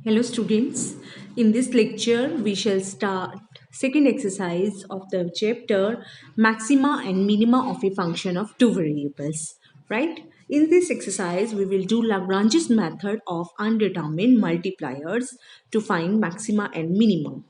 Hello students, in this lecture we shall start second exercise of the chapter maxima and minima of a function of two variables, right? In this exercise we will do Lagrange's method of undetermined multipliers to find maxima and minimum.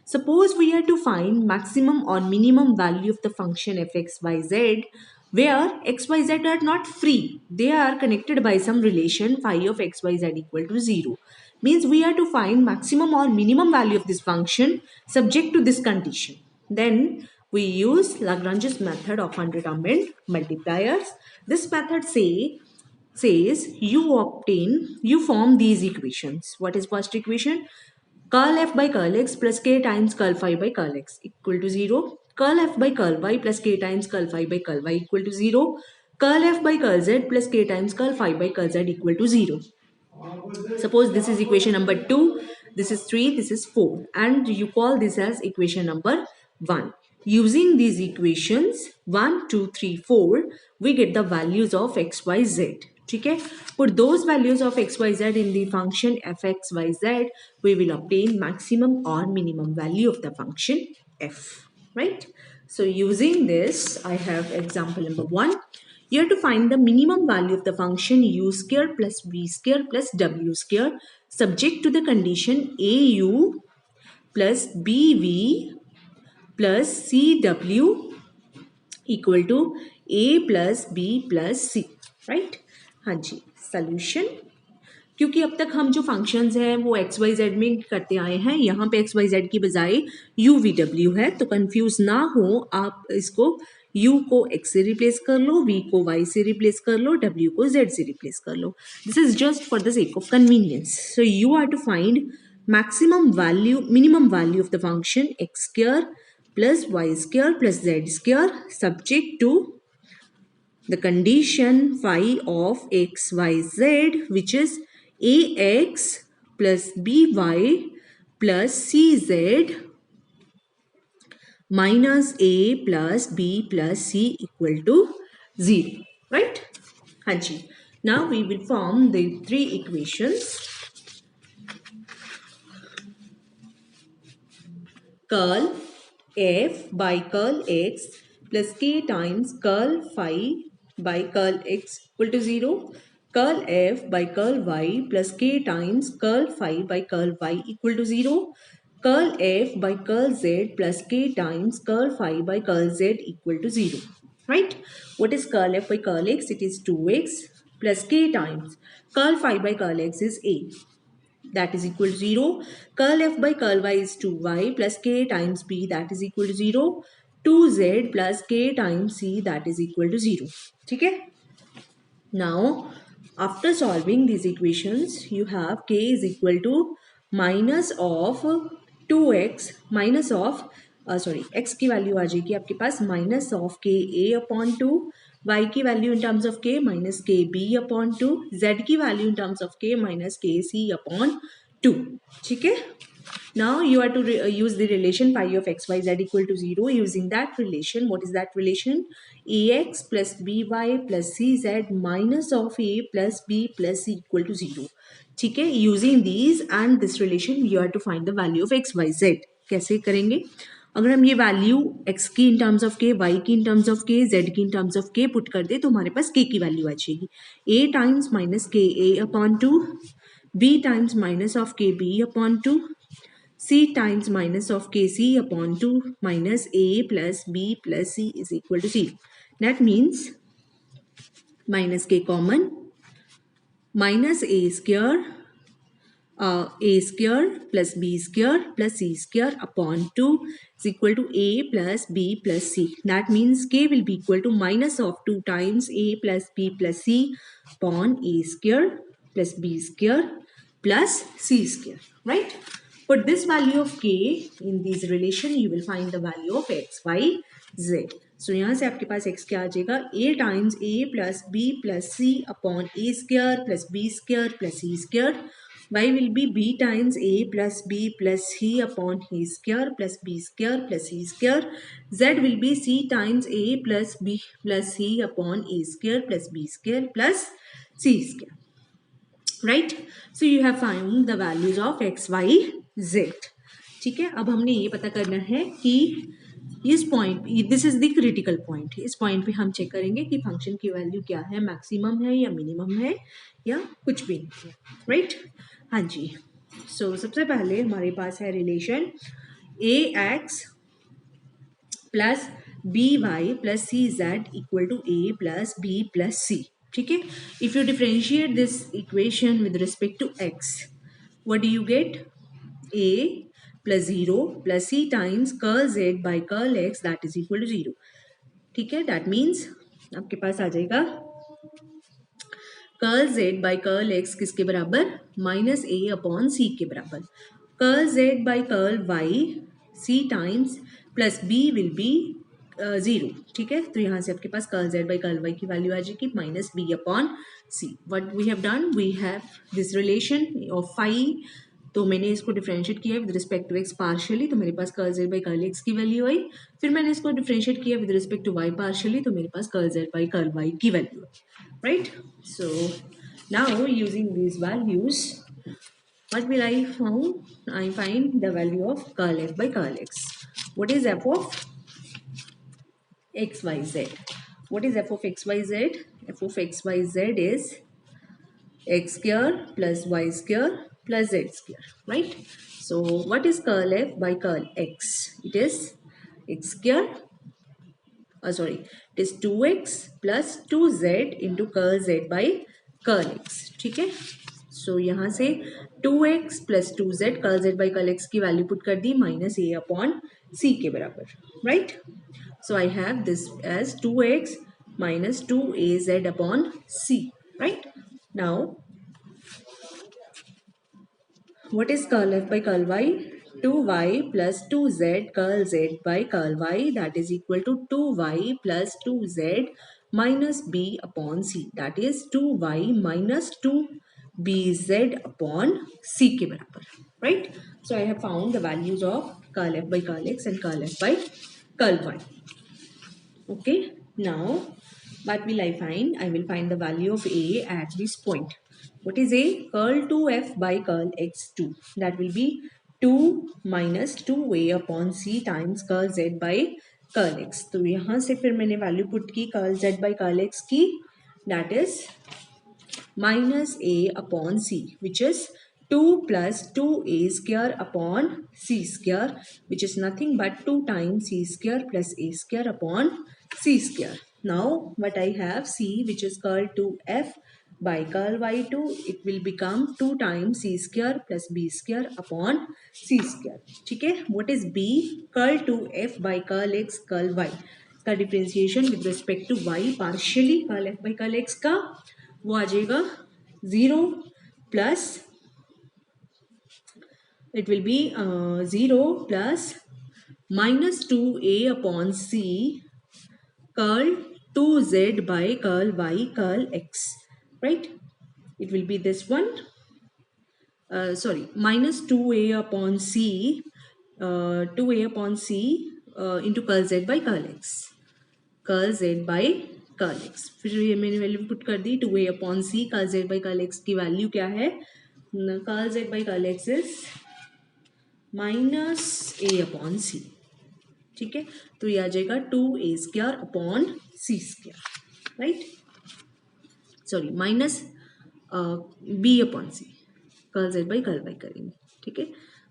Suppose we are to find maximum or minimum value of the function f(x,y,z) where x, y, z are not free. They are connected by some relation phi of x, y, z equal to 0. Means we are to find maximum or minimum value of this function subject to this condition. Then we use Lagrange's method of undetermined multipliers. This method says you form these equations. What is first equation? Curl f by curl x plus k times curl phi by curl x equal to 0. Curl f by curl y plus k times curl phi by curl y equal to 0. Curl f by curl z plus k times curl phi by curl z equal to 0. Suppose this is equation number 2, this is 3, this is 4, and you call this as equation number 1. Using these equations 1, 2, 3, 4, we get the values of x, y, z. Okay? Put those values of x, y, z in the function f x, y, z, we will obtain maximum or minimum value of the function f. Right? So using this, I have example number 1. You have to find the minimum value of the function u square plus v square plus w square subject to the condition au plus bv plus cw equal to a plus b plus c. Right? हाँ जी. Solution. क्योंकि अब तक हम जो functions हैं वो x y Z में करते आए हैं, यहाँ पे एक्स वाई जेड की बजाय यू वी डब्ल्यू है, तो कंफ्यूज ना हो आप इसको u को x से रिप्लेस कर लो, v को y से रिप्लेस कर लो, w को z से रिप्लेस कर लो. This is just for the sake of convenience. So you are to find minimum value of the function x square plus y square plus z square subject to the condition phi of x, y, z, which is ax plus by plus cz minus a plus b plus c equal to 0. Right? हाँ जी. Now we will form the three equations. Curl f by curl x plus k times curl phi by curl x equal to 0. Curl f by curl y plus k times curl phi by curl y equal to 0. Curl f by curl z plus k times curl phi by curl z equal to 0. Right? What is curl f by curl x? It is 2x plus k times curl phi by curl x is a. That is equal to 0. Curl f by curl y is 2y plus k times b, that is equal to 0. 2z plus k times c, that is equal to 0. ठीक है? Now, after solving these equations, you have k is equal to minus of 2x minus of x की value आ जाएगी आपके पास minus of k a upon 2, y की value in terms of k minus k b upon 2, z की value in terms of k minus k c upon 2. ठीक है? Now you are to use the relation phi of x, y, z equal to 0. Using that relation, what is that relation? Ax plus by plus cz minus of a plus b plus c equal to 0. ठीक है? Using these and this relation, you are to find the value of x, y, z. कैसे करेंगे? अगर हम ये value x की इन terms of k, y की इन terms of k, z की इन टर्म्स ऑफ k पुट कर दे तो हमारे पास k की वैल्यू आ जाएगी. a times minus k a upon 2, b times minus of k b upon 2, c times minus of kc upon 2 minus a plus b plus c is equal to 0. That means minus k common, minus a square plus b square plus c square upon 2 is equal to a plus b plus c. That means k will be equal to minus of 2 times a plus b plus c upon a square plus b square plus c square. Right? Put this value of k in this relation, you will find the value of x, y, z. So यहाँ से आपके पास x क्या आ जाएगा? a times a plus b plus c upon a square plus b square plus c square. Y will be b times a plus b plus c upon a square plus b square plus c square. Z will be c times a plus b plus c upon a square plus b square plus c square. Right. So you have found the values of x y z. ठीक है, अब हमने ये पता करना है कि इस point, this is the critical point, इस पॉइंट पे हम चेक करेंगे कि फंक्शन की वैल्यू क्या है, मैक्सिमम है या मिनिमम है या कुछ भी नहीं है. राइट. हाँ जी. सो सबसे पहले हमारे पास है relation a x plus b y plus c z equal to a plus b plus c. ठीक है. If you differentiate this equation with respect to x, what do you get? A plus 0 plus c times curl z by curl x that is equal to 0. ठीक है, that means आपके पास आ जाएगा curl z by curl x किसके बराबर, minus a upon c के बराबर. Curl z by curl y c times plus b will be 0. ठीक है, तो यहाँ से आपके पास curl z by curl y की वैल्यू आ जाएगी minus b upon c. What we have done, we have this relation of phi, तो मैंने इसको डिफरेंशिएट किया with respect to x partially, तो मेरे पास curl z by curl x की वैल्यू आई. फिर मैंने इसको डिफरेंशिएट किया with respect to y partially, तो मेरे पास curl z by curl y की वैल्यू आई. Right. So now using these values, what will I found? I find the value of curl f by curl x. What is f of x y z? What is f of x y z? F of x y z is x square plus y square plus z square, right? So what is curl f by curl x? It is x square, sorry, it is 2x plus 2z into curl z by curl x. ठीक है, सो यहाँ से 2x plus 2z curl z by curl x की value put कर दी minus a upon c के बराबर. Right. So I have this as 2x minus 2az upon c. Right. Now what is curl f by curl y? 2y plus 2z curl z by curl y, that is equal to 2y plus 2z minus b upon c, that is 2y minus 2bz upon c के बराबर. Right. So I have found the values of curl f by curl x and curl f by curl y. Okay. Now what will I find? I will find the value of a at this point. What is a? Curl 2f by curl x2. That will be 2 minus 2a upon c times curl z by curl x. तो यहाँ से फिर मैंने value put की curl z by curl x की, that is minus a upon c, which is 2 plus 2a square upon c square, which is nothing but 2 times c square plus a square upon c square. Now what I have, c, which is curl 2f by curl y2, it will become 2 times c square plus b square upon c square. ठीक है. What is b? Curl 2f by curl x curl y का differentiation with respect to y partially curl f by curl x का, वो आ जाएगा 0 plus, it will be 0 plus minus 2a upon c curl 2z by curl y curl x. Right. It will be this one. Sorry, minus 2a upon c 2a upon c into curl z by curl x. Curl z by curl x. फिर ये मैंने value put कर दी 2a upon c. Curl z by curl x की value क्या है? Curl z by curl x is minus a upon c. ठीक है, तो ये आ जाएगा 2a square upon c square. Right. Sorry, minus b upon c. Curl z by curl y करेंगे. ठीक है,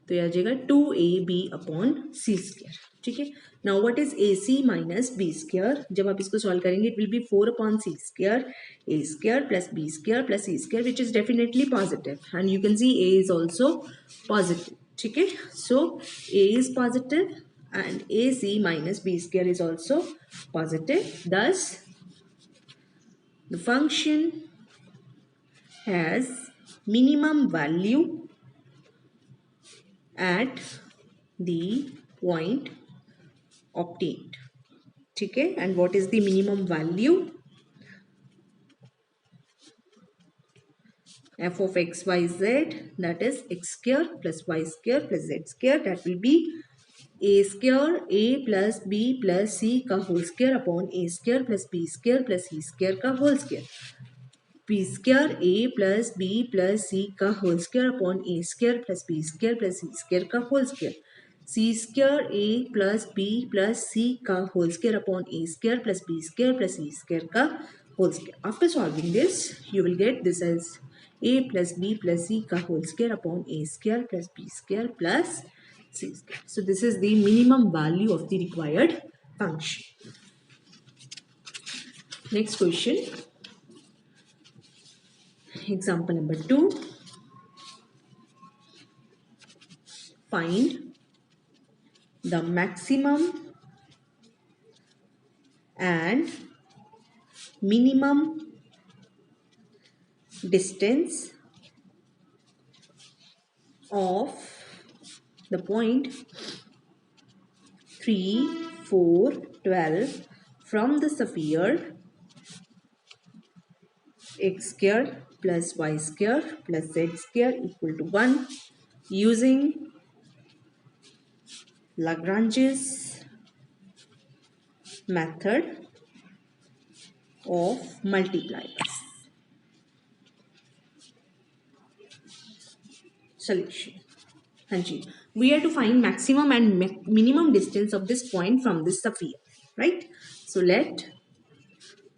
तो ये आ जाएगा 2ab अपॉन c स्क्वायर. ठीक है. Now what is ac minus b square? जब आप इसको सॉल्व करेंगे it will be 4 upon c square a square plus b square plus c square, which is definitely positive and you can see a is also positive. ठीक है, सो a is positive and ac minus b square is also positive. Thus the function has minimum value at the point obtained. ठीक है, and what is the minimum value? F of x y z, that is x square plus y square plus z square, that will be a square a plus b plus c का whole square upon a square plus b square plus c square का whole square. p square a plus b plus c का whole square upon a square plus b square plus c square का whole square c square a plus b plus c का whole square upon a square plus b square plus c square का whole square. After solving this, you will get this as a plus b plus c का whole square upon a square plus b square plus c square. So this is the minimum value of the required function. Next question. Example number 2. Find the maximum and minimum distance of the point 3, 4, 12 from the sphere x square plus y square plus z square equal to 1 using Lagrange's method of multipliers. Solution. Hanji, we have to find maximum and minimum distance of this point from this sphere, right? So let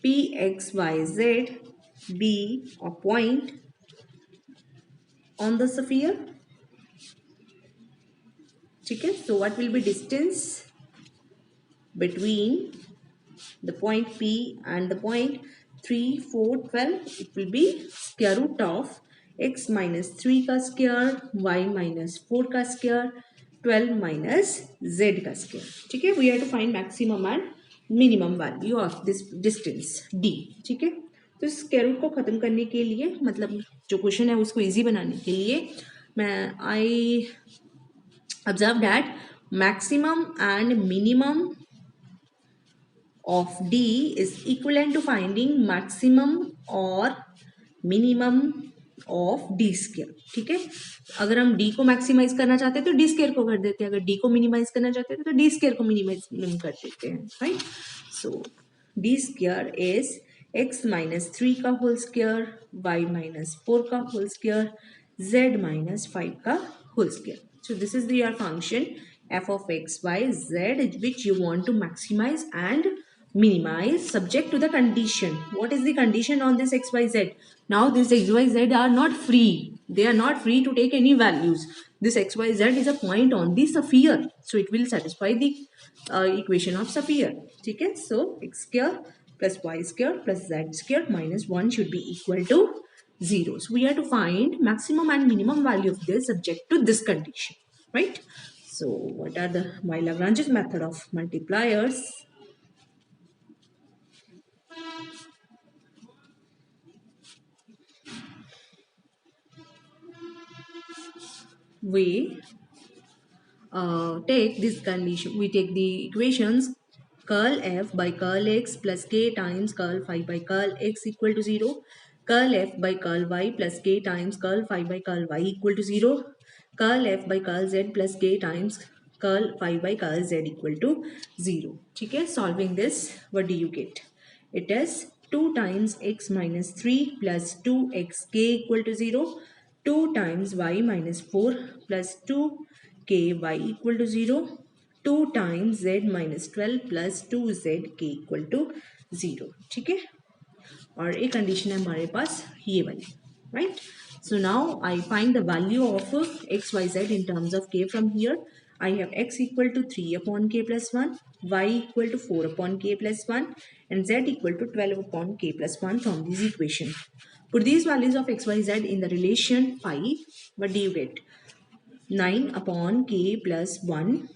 p x y z be a point on the sphere. Okay, so what will be distance between the point P and the point 3, 4, 12? It will be square root of x minus 3 का square, y minus 4 का square, 12 minus z का square. ठीक है, we have to find maximum and minimum value of this distance d. ठीक है, तो इस square root को खत्म करने के लिए, मतलब जो क्वेश्चन है उसको इजी बनाने के लिए मैं आई observe that maximum and minimum of d is equivalent to finding maximum or minimum of d square. ठीक है, अगर हम d को मैक्सिमाइज करना चाहते हैं तो d स्क्वायर को कर देते हैं, अगर d को मिनिमाइज करना चाहते हैं तो d स्क्वायर को मिनिमाइज कर देते हैं, right? So d square is x minus 3 का होल स्क्वायर, y माइनस 4 का होल स्क्वायर, z माइनस 5 का whole square. So this is your function f of x, y, z which you want to maximize and minimize subject to the condition. What is the condition on this x, y, z? Now this x, y, z are not free. They are not free to take any values. This x, y, z is a point on the sphere. So it will satisfy the equation of sphere. Okay? So x square plus y square plus z square minus 1 should be equal to 0. So we have to find maximum and minimum value of this subject to this condition, right? So what are the Lagrange's method of multipliers? We take this condition, we take the equations curl f by curl x plus k times curl phi by curl x equal to 0, curl f by curl y plus k times curl phi by curl y equal to 0, curl f by curl z plus k times curl phi by curl z equal to 0. ठीक है, solving this, what do you get? It is 2 times x minus 3 plus 2xk equal to 0, 2 times y minus 4 plus 2ky equal to 0, 2 times z minus 12 plus 2zk equal to 0. ठीक है, और एक condition है हमारे पास ये वाली, right? So now I find the value of x, y, z in terms of k from here. I have x equal to 3 upon k plus 1, y equal to 4 upon k plus 1 and z equal to 12 upon k plus 1 from this equation. Put these values of x, y, z in the relation phi. What do you get? 9 upon k plus 1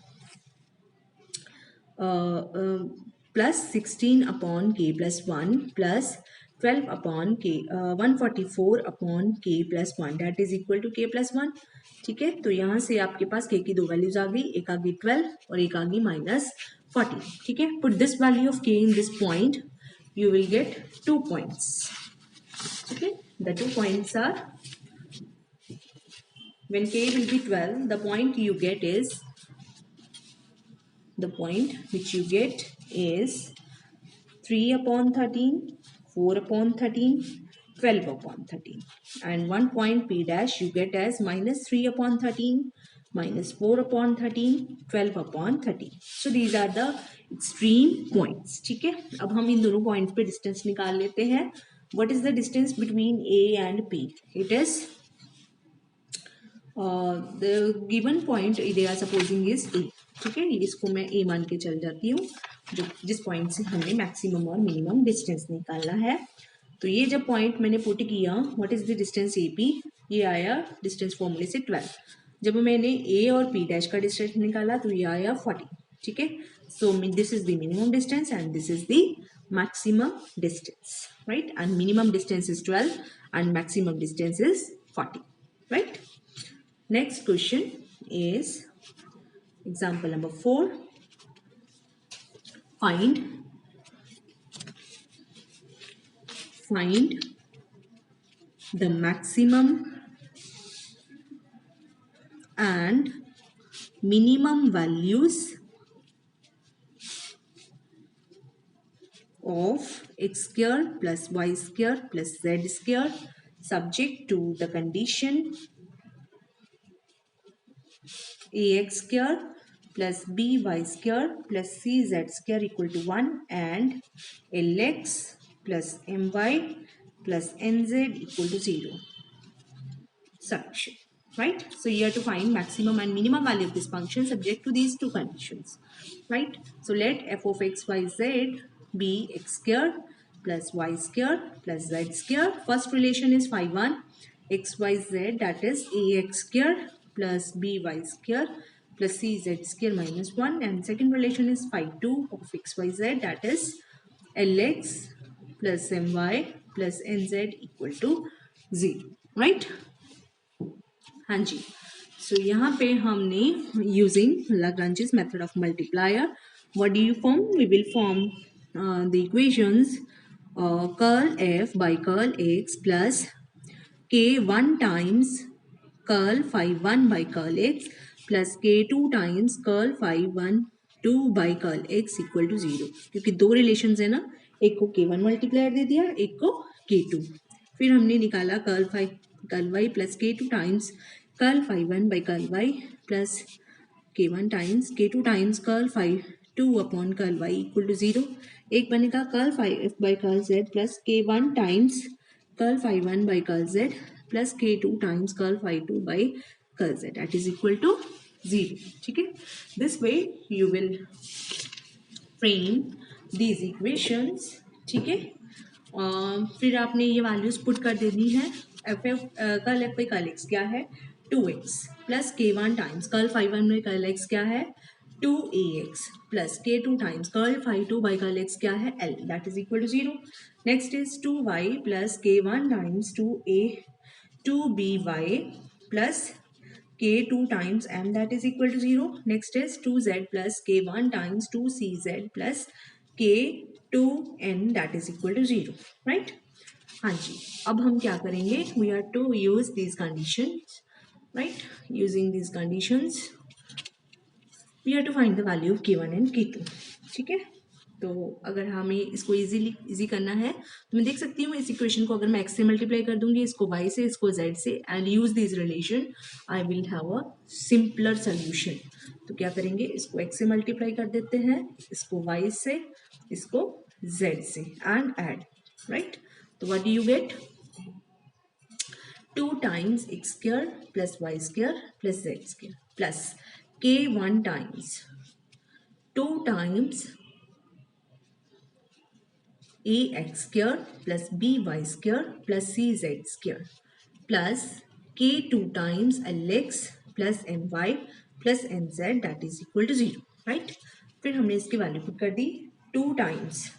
plus 16 upon k plus 1 plus 12 upon k 144 upon k plus 1 that is equal to k plus 1. ठीक है, तो यहाँ से आपके पास k की दो values आ गई, एक आ गई 12 और एक आ गई -40. ठीक है, put this value of k in this point, you will get 2 points. Okay, the 2 points are, when k will be 12, the point you get is, the point which you get is 3 upon 13, 4 upon 13, 12 upon 13. And 1 point P dash you get as minus 3 upon 13, minus 4 upon 13, 12 upon 13. So these are the extreme points. ठीक है, अब हम इन दोनों points पे distance निकाल लेते हैं. What is the distance between A and P? It is the given point they are supposing is A. ठीक है, इसको मैं A मान के चल जाती हूँ, जो जिस पॉइंट से हमने मैक्सिमम और मिनिमम डिस्टेंस निकालना है. तो ये जब पॉइंट मैंने पुट किया, what is the distance A P, ये आया डिस्टेंस फॉर्मूले से 12. जब मैंने ए और पी डैश का डिस्टेंस निकाला तो ये आया 40. ठीक है, so this is the minimum distance and this is the maximum distance, right. And minimum distance is 12 and maximum distance is 40, right. Next question is example number 4. Find the maximum and minimum values of x square plus y square plus z square subject to the condition ax square plus by square plus cz square equal to 1 and lx plus my plus nz equal to 0 summation, right. So you have to find maximum and minimum value of this function subject to these two conditions, right. So let f of x y z be x square plus y square plus z square. First relation is phi 1 x y z, that is ax square plus by square plus cz square minus 1, and second relation is phi 2 of x y z, that is lx plus my plus nz equal to 0, right. हाँ जी, सो यहाँ पे हमने using Lagrange's method of multiplier, what do you form? We will form the equations curl f by curl x plus k1 times curl phi 1 by curl x plus k2 times curl phi 1 2 by curl x equal to 0. क्योंकि दो relations है ना, एक को k1 multiplier दे दिया, एक को k2. फिर हमने निकाला curl y plus k2 times curl phi 1 by curl y plus k1 times k2 times curl phi 2 upon curl y equal to 0. एक बनेगा curl phi f by curl z plus k1 times curl phi 1 by curl z plus k2 times curl phi 2 by curl z, that is equal to 0. ठीक है, this way you will frame these equations. ठीक है, फिर आपने ये values put कर देनी है. Curl F by curl x क्या है 2x plus k1 times curl phi 1 by curl x क्या है 2ax plus k2 times curl phi 2 by curl x क्या है l, that is equal to 0. Next is 2y plus k1 times 2by plus k2 times m, that is equal to 0. Next is 2z plus k1 times 2cz plus k2n, that is equal to 0, right. हाँ जी, अब हम क्या करेंगे, we are to use these conditions, right. Using these conditions we have to find the value of k1 and k2. ठीक है, तो अगर हमें इसको इजी करना है तो मैं देख सकती हूँ इस इक्वेशन को अगर मैं x से मल्टीप्लाई कर दूंगी, इसको y से, इसको z से, and use this relation, I will have a simpler solution. तो क्या करेंगे, इसको x से मल्टीप्लाई कर देते हैं, इसको y से, इसको z से, एंड ऐड, राइट. तो what do you get, 2 times x square plus y square plus z square plus k1 times 2 times ax square plus by square plus cz square plus k2 times lx plus my plus nz, that is equal to 0, right. फिर हमने इसकी value put कर दी 2 times,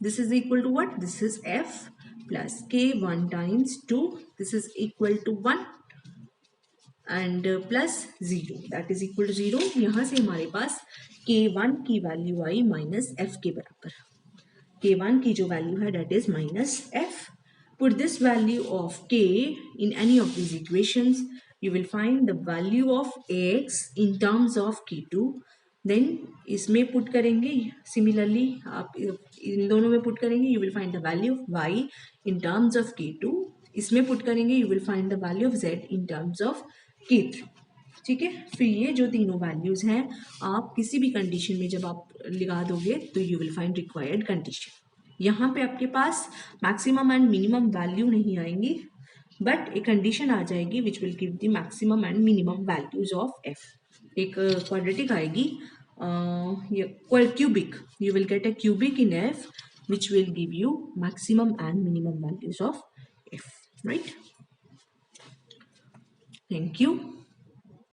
this is equal to what, this is f plus k1 times 2, this is equal to 1 and plus 0, that is equal to 0. यहाँ से हमारे पास k1 की value आई minus f के बराबर. k1 की जो वैल्यू है that is minus f. Put this value of k in any of these equations, you will find the value of ax in terms of k2, then इसमें put करेंगे, similarly आप इन दोनों में पुट करेंगे, you will find the value of y in terms of k2, इसमें put करेंगे you will find the value of z in terms of k3। ठीक है, फिर ये जो तीनों वैल्यूज हैं आप किसी भी कंडीशन में जब आप लगा दोगे तो you will find required condition. यहाँ पे आपके पास मैक्सिमम एंड मिनिमम वैल्यू नहीं आएंगी, बट एक कंडीशन आ जाएगी which will give the maximum and minimum values of f। एक क्वाड्रेटिक आएगी, cubic, you will get a cubic in f which will give you maximum and minimum values of f, right? Thank you.